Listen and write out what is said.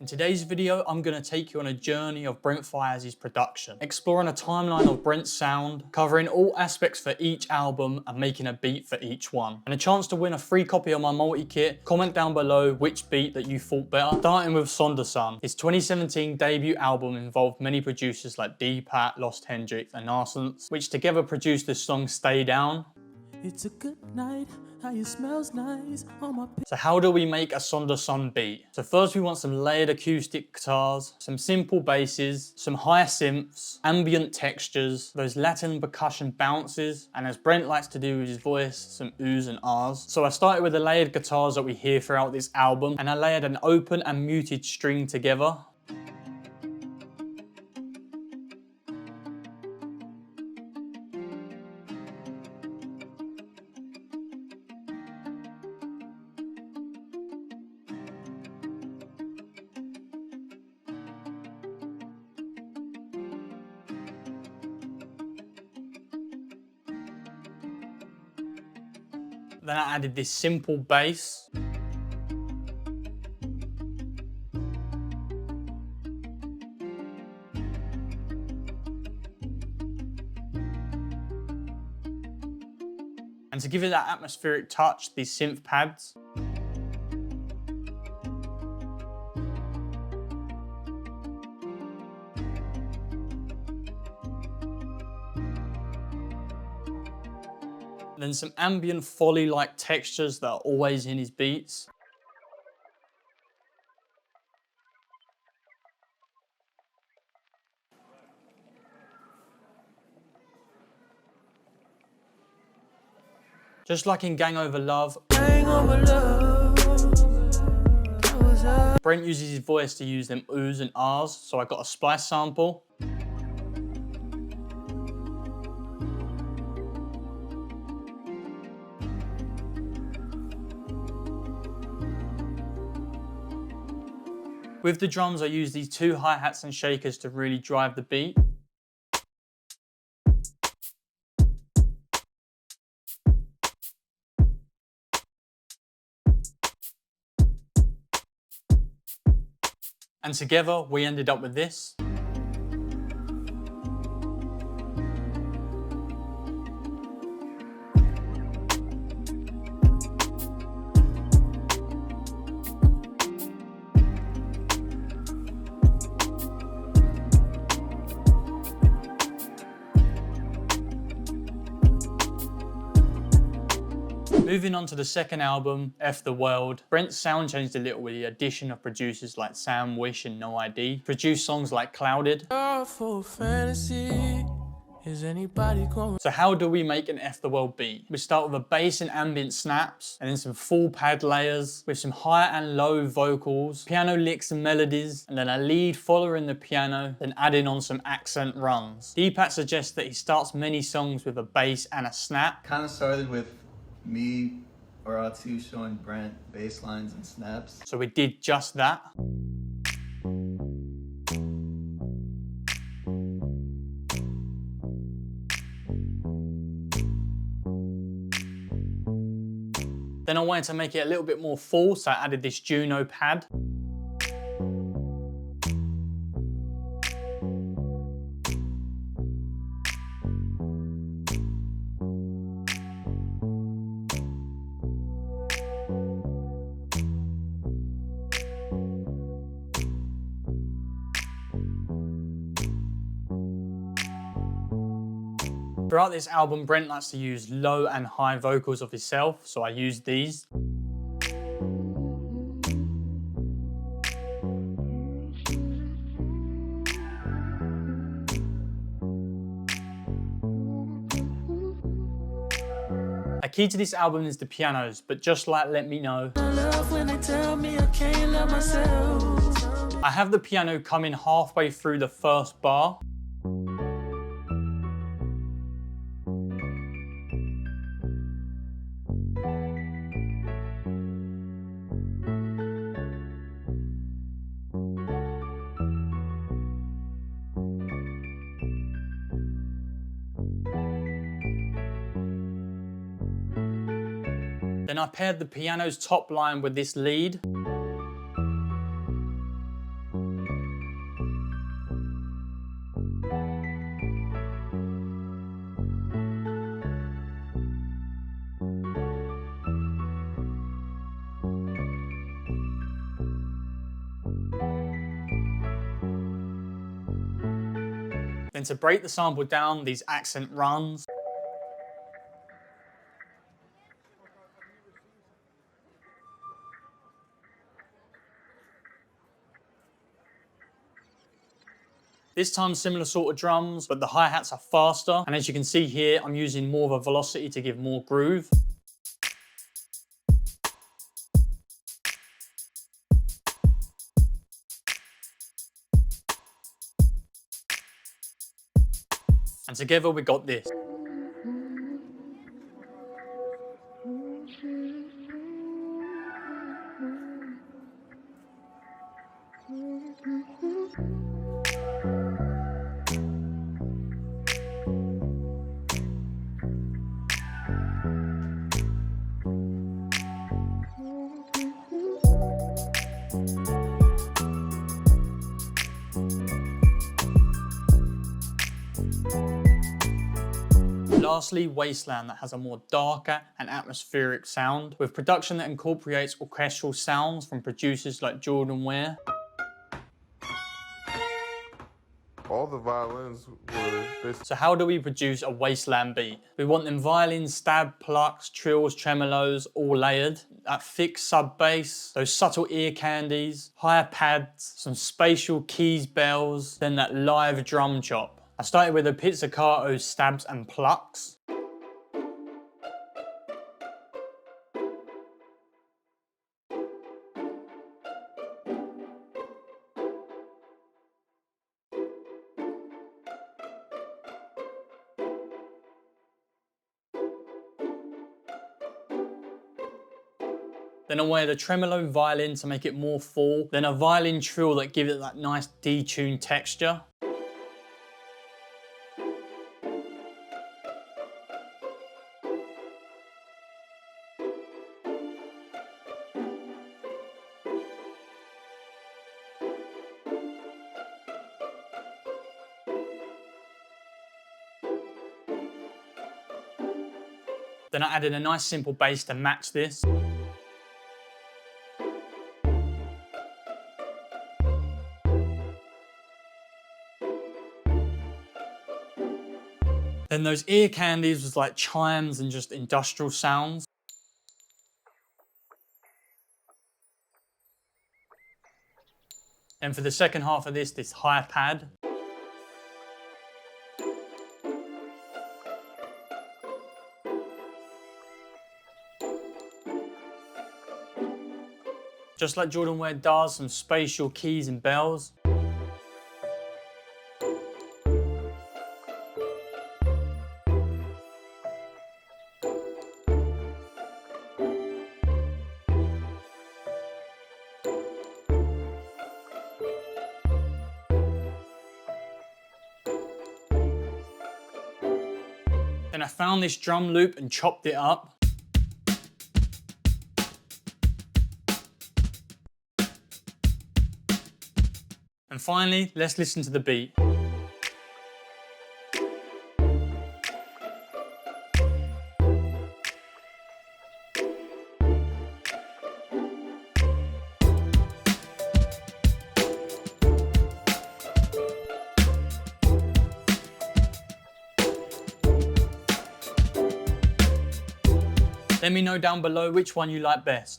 In today's video, I'm going to take you on a journey of Brent Faiyaz's production, exploring a timeline of Brent's sound, covering all aspects for each album and making a beat for each one. And a chance to win a free copy of my multi-kit. Comment down below which beat that you thought better. Starting with Saundersan. His 2017 debut album involved many producers like D-Pat, Lost Hendrix and Narsons, which together produced the song Stay Down. It's a good night, how you smells nice on my. So how do we make a Saundersan beat? So first we want some layered acoustic guitars, some simple basses, some high synths, ambient textures, those Latin percussion bounces, and as Brent likes to do with his voice, some oohs and ahs. So I started with the layered guitars that we hear throughout this album, and I layered an open and muted string together. Then I added this simple bass. And to give it that atmospheric touch, these synth pads. Then some ambient foley-like textures that are always in his beats. Just like in Gang Over Love, Brent uses his voice to use them oohs and ahs, so I got a splice sample. With the drums, I use these two hi-hats and shakers to really drive the beat. And together, we ended up with this. Moving on to the second album, F the World, Brent's sound changed a little with the addition of producers like Sam, Wish and No ID. Produced songs like Clouded. Fantasy. Is anybody going? So how do we make an F the World beat? We start with a bass and ambient snaps, and then some full pad layers with some high and low vocals, piano licks and melodies, and then a lead following the piano, then adding on some accent runs. D-Pat suggests that he starts many songs with a bass and a snap. Kind of started with me or Atu showing Brent bass lines and snaps. So we did just that. Then I wanted to make it a little bit more full, so I added this Juno pad. Throughout this album, Brent likes to use low and high vocals of himself, so I used these. A key to this album is the pianos, but just like Let Me Know, I have the piano coming halfway through the first bar. Then I paired the piano's top line with this lead. Then to break the sample down, these accent runs. This time similar sort of drums, but the hi-hats are faster. And as you can see here, I'm using more of a velocity to give more groove. And together we got this. Lastly, Wasteland, that has a more darker and atmospheric sound, with production that incorporates orchestral sounds from producers like Jordan Ware. All the violins were basically... So how do we produce a Wasteland beat? We want them violins, stab, plucks, trills, tremolos, all layered. That thick sub bass, those subtle ear candies, higher pads, some spatial keys, bells, then that live drum chop. I started with the pizzicato stabs and plucks. Then I wanted a tremolo violin to make it more full, then a violin trill that gives it that nice detuned texture. Then I added a nice simple bass to match this. Then those ear candies was like chimes and just industrial sounds. And for the second half of this high pad. Just like Jordan Ware does, some spatial keys and bells. Then I found this drum loop and chopped it up. And finally, let's listen to the beat. Let me know down below which one you like best.